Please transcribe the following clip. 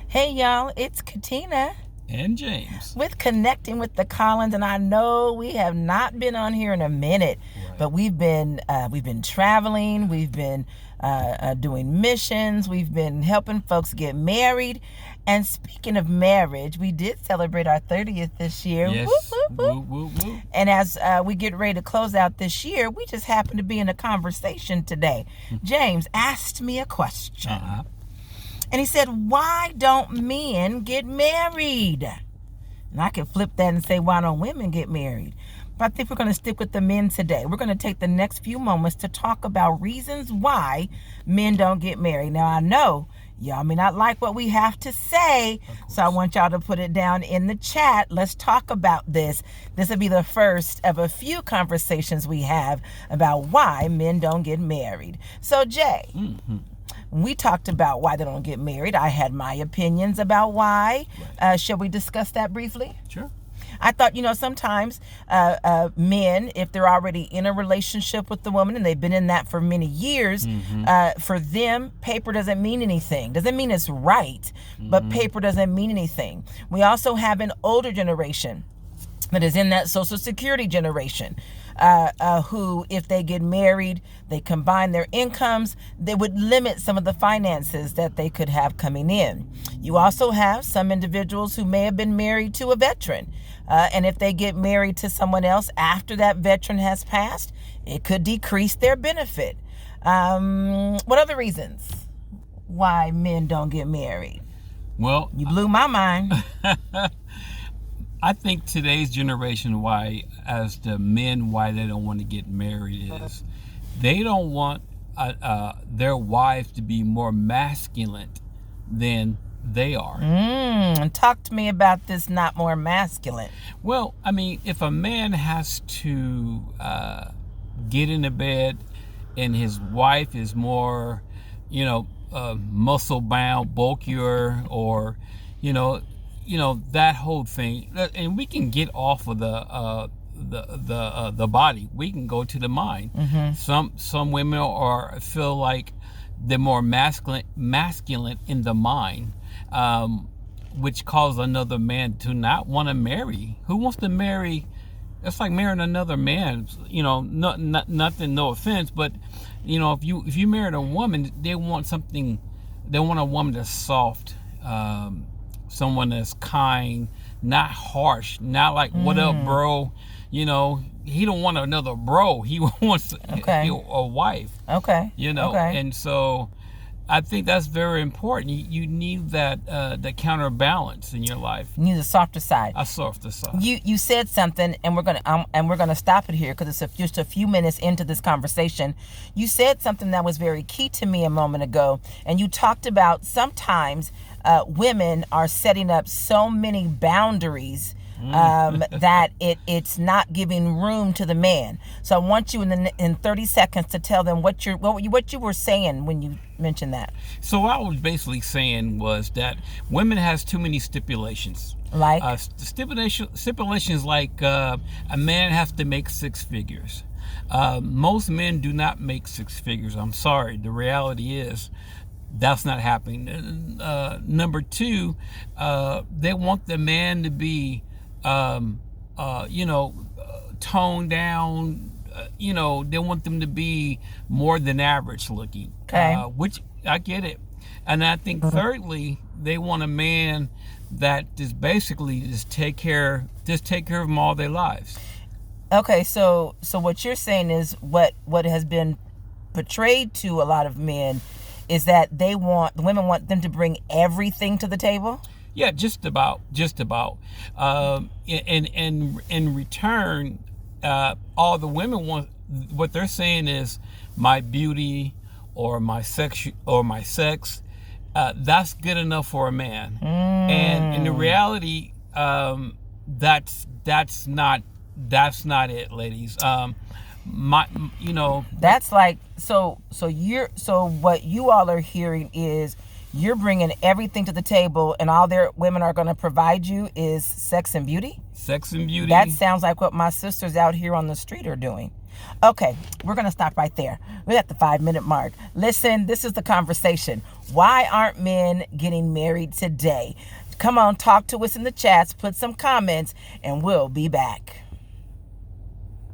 Hey y'all, it's Katina And James. with Connecting with the Collins, and I know we have not been on here in a minute, but we've been traveling, we've been doing missions, we've been helping folks get married. And speaking of marriage, we did celebrate our 30th this year. Yes. Whoop, whoop, whoop. Woo, woo, woo. And as we get ready to close out this year, we just happened to be in a conversation today. James asked me a question. And he said, why don't men get married? And I could flip that and say, why don't women get married? But I think we're going to stick with the men today. We're going to take the next few moments to talk about reasons why men don't get married. Now, I know y'all may not like what we have to say, so I want y'all to put it down in the chat. Let's talk about this. This will be the first of a few conversations we have about why men don't get married. So, Jay, we talked about why they don't get married. I had my opinions about why. Shall we discuss that briefly? Sure. I thought, sometimes men, if they're already in a relationship with the woman and they've been in that for many years, for them, paper doesn't mean anything. Doesn't mean it's right, but paper doesn't mean anything. We also have an older generation that is in that Social Security generation, who, if they get married, they combine their incomes, they would limit some of the finances that they could have coming in. You also have some individuals who may have been married to a veteran, and if they get married to someone else after that veteran has passed, it could decrease their benefit. What other reasons why men don't get married? Well, You blew my mind. I think today's generation, why they don't want to get married is they don't want their wives to be more masculine than they are. Talk to me about this not more masculine. Well, I mean, if a man has to get into bed and his wife is more, muscle bound, bulkier, or, that whole thing, and we can get off of the body. We can go to the mind. Some women feel like they're more masculine in the mind, which causes another man to not want to marry. Who wants to marry? It's like marrying another man. Nothing, no offense, but if you married a woman, they want a woman that's soft. Someone that's kind, not harsh, not like, what up, bro? He don't want another bro. He wants a wife. Okay. And so I think that's very important. You need that counterbalance in your life. You need a softer side. A softer side. You said something, and we're gonna stop it here because it's just a few minutes into this conversation. You said something that was very key to me a moment ago, and you talked about sometimes women are setting up so many boundaries that it's not giving room to the man. So I want you in 30 seconds to tell them what you were saying when you mentioned that. So what I was basically saying was that women has too many stipulations. Like stipulations like a man has to make six figures. Most men do not make six figures. I'm sorry. The reality is that's not happening. Number two, they want the man to be toned down. They want them to be more than average looking. Okay. Which I get it. And I think thirdly, they want a man that just basically take care of them all their lives. Okay, so what you're saying is what has been portrayed to a lot of men is that the women want them to bring everything to the table? Yeah, just about. In return, all the women want, what they're saying is my beauty or my sex that's good enough for a man. And in the reality, that's not it, ladies. That's like, so what you all are hearing is you're bringing everything to the table, and all their women are going to provide you is sex and beauty. Sex and beauty. That sounds like what my sisters out here on the street are doing. Okay, we're going to stop right there. We're at the 5-minute mark. Listen, this is the conversation. Why aren't men getting married today? Come on, talk to us in the chats, put some comments, and we'll be back.